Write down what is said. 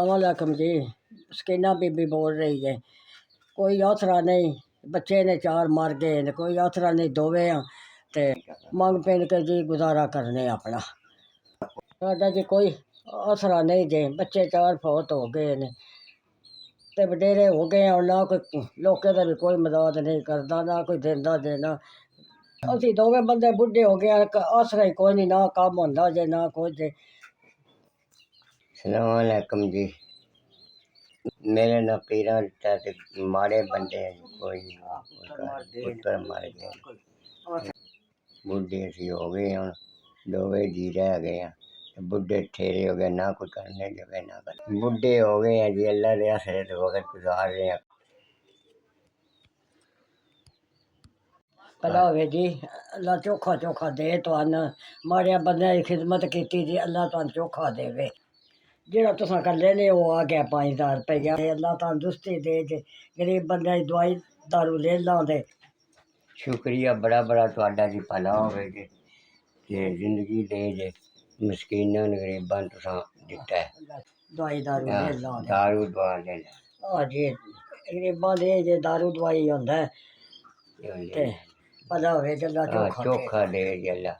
अस्सलामुअलैकुम जी। सकीना बीबी बोल रही है। कोई आसरा नहीं, बच्चे ने 4 मर गए ने, कोई आसरा नहीं, दोवे हाँ ते मंग पिन के जी गुजारा करने अपना। साडा जी कोई आसरा नहीं जे, बच्चे 4 फौत हो गए ने ते वडेरे हो गए हैं। ना कोई लोकें दा भी कोई मदद नहीं करदा, ना कोई देंदा देना। असीं दोवे बंदे बुढ़े हो गए, आसरा ही कोई नहीं, ना कम्म होंदा जे ना कुछ जे। सलामकुम जी। मेरे ना पीरां ते माड़े बंदे कोई पुत्तर मर गए, बुढ़े असी हो गए हुण, दोवे जी रह गए हैं। बुढ़े ठेरे हो गए, ना कोई करने देवे ना कर, बुढ़े हो गए हैं जी। अल्लाह दे आसरे ते वक्त गुजार रहे हैं। भला होवे जी, अल्लाह चोखा चोखा दे तुहानू। माड़िया बंदियां दी खिदमत कीती जी, अल्लाह तुहानू चोखा देवे। जेह्ड़ा तुसां कल्ले ने ओह् आ गया 5000 रुपया, अल्लाह तंदुरुस्ती दे जे। गरीब बंदे दी दवाई दारू ले लां दे। शुक्रिया बड़ा बड़ा तुहाडा जी, भला होवे जे ते जिंदगी दे जे। मस्कीनां न गरीबां नूं तुसां दित्ता है, दवाई दारू ले लां दे। दारू दुआ ले लै। हां जी, गरीबां दे जे दारू दवाई होंदा है ते भला होवे जे, अल्लाह चोखा दे। चोखा दे जे अल्लाह।